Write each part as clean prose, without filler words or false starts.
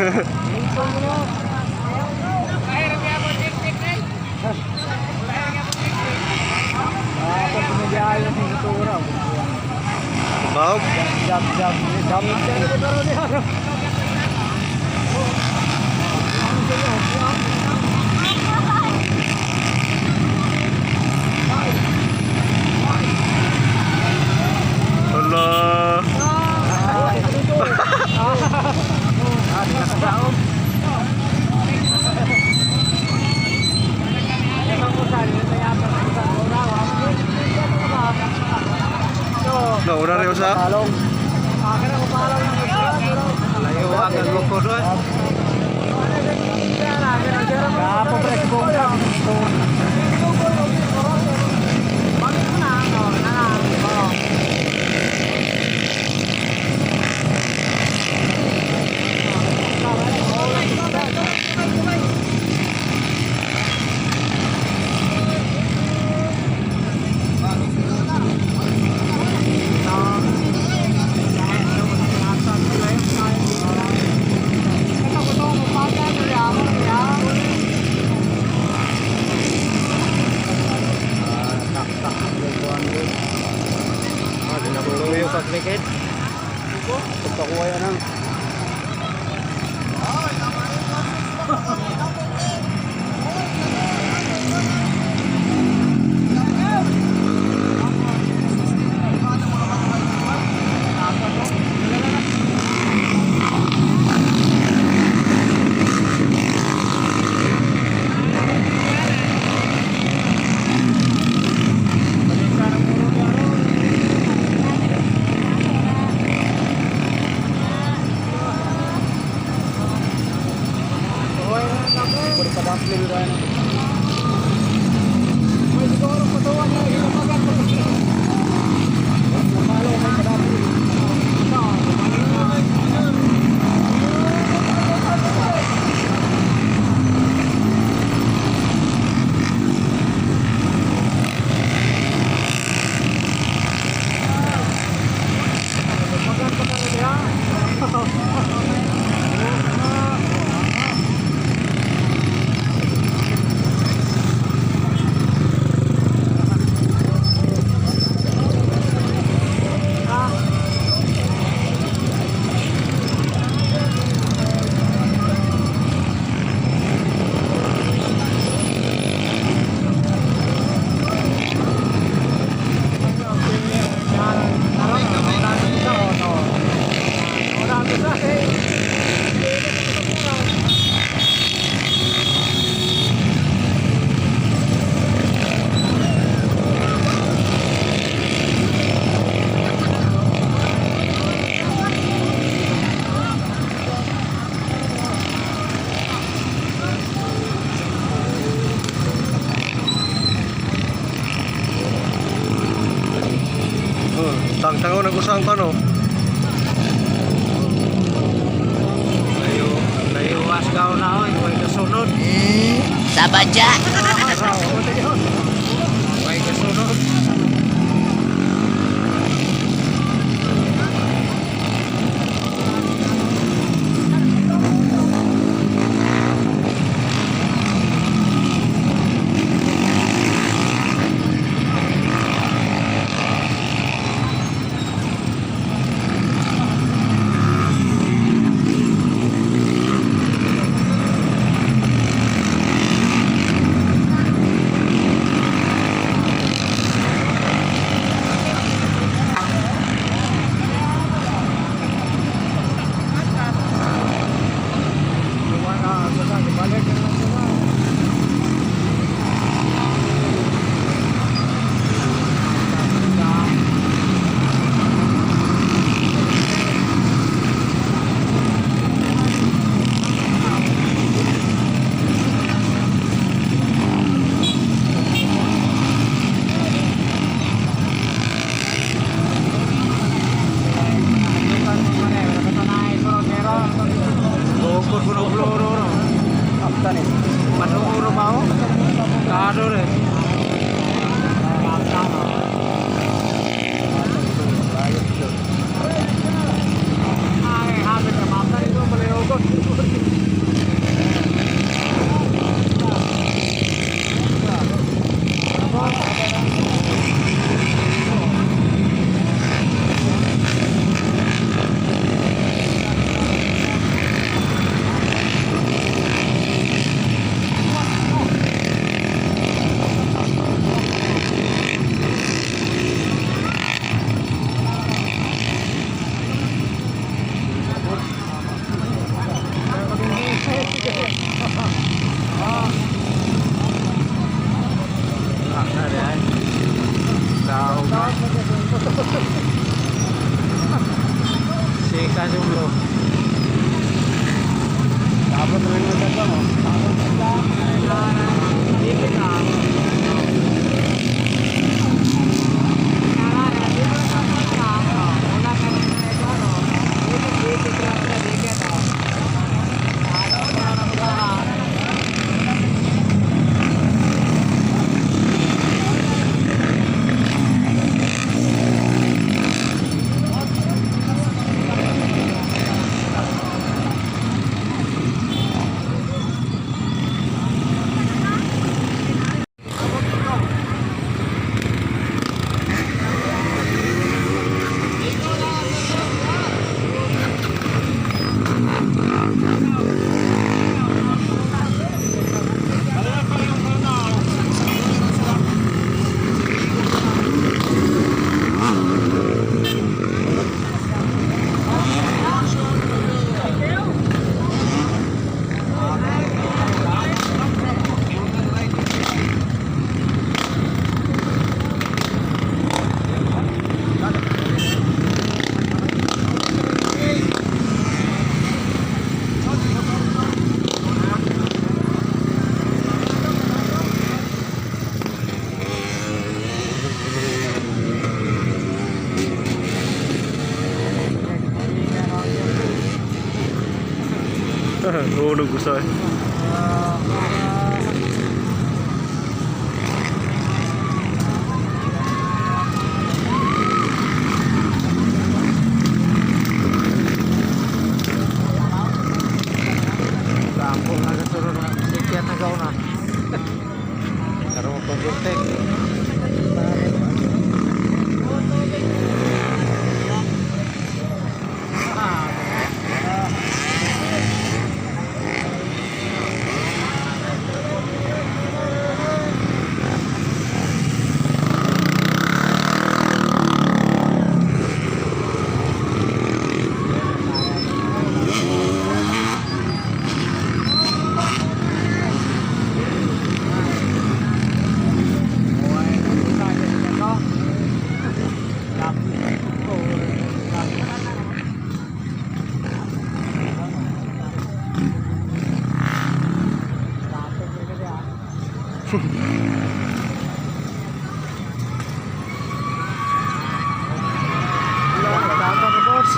Bawag? Jam. Allah. Nauna rin sa? Layo agad lupo doon. Kapo press po ka. Sedikit. Pagkakuha yan ang tang-tangaw nag-usang ka, no? layo asgaw na ho, huwag kasunod. Sabadya. Huwag kasunod. Ay, habis na mapay ko, maliugot. Nahulog usa. Kampung na kasunod na. Sige at nagaw na. Karoon ko buntek.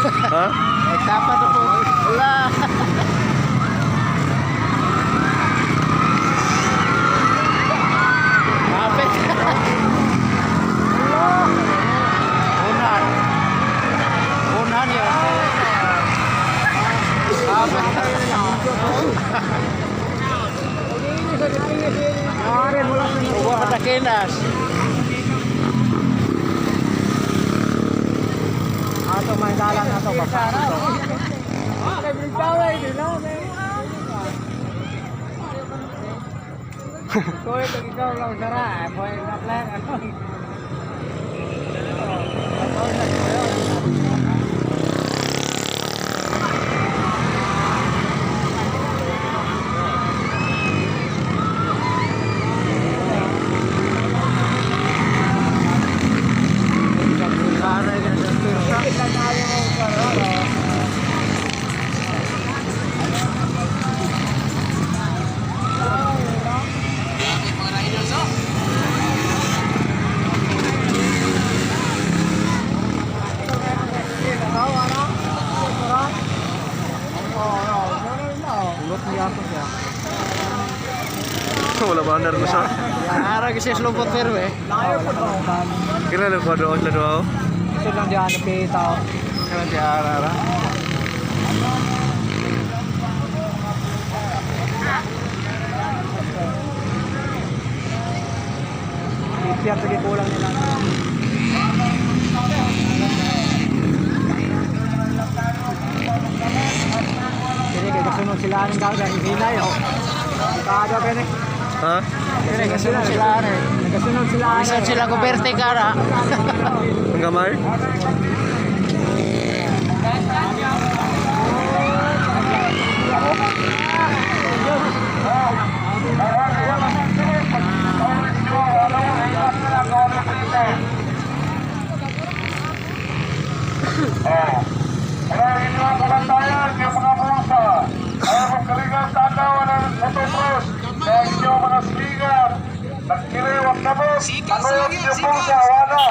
Ha? Nagtapat na po. Wala. Kapit. Unan. Unan yun. Kapit. Huwag katakinas. Ato may dalan ato baka. Koy pag ikaw lang sara, boy na plan ano. Wala ba andar ko sa? Ara kasi slopot pero eh. Kira lang ko doon lado ako. Ito lang di ano pita. Kira di ara. Ipiyat lagi kulang nila. Kini kay kasunod sila ng dagat hinay oh. Kada kani. Ha? Kini kasunod sila ni. Kasunod sila. Kasunod sila ko berte kara. Ang gamay? Ang inyong kalantayan, yung mga bulsa, ay magkalingan sa agawan ng motocross, kaya inyong mga silingan, nagkiriwag na mo, anood yung bulsa, wala,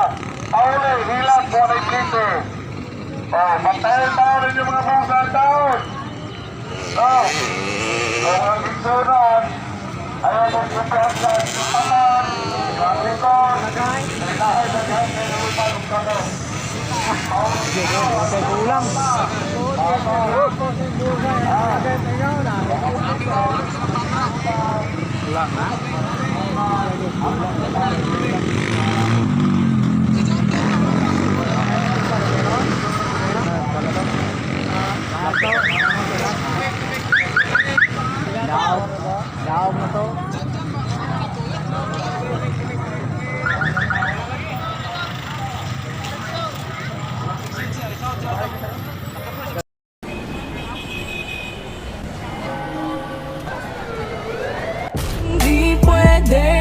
aulay, hilang, wala yung plite. Bantayan taon rin yung mga bulsa ang taon. Kung ang gitsunan, ayaw mo kumpiyas sa taman, yung likod, nagkahay na yung palong kanon. Kay kulang. Kulang na. Daog na to. Hindi pwede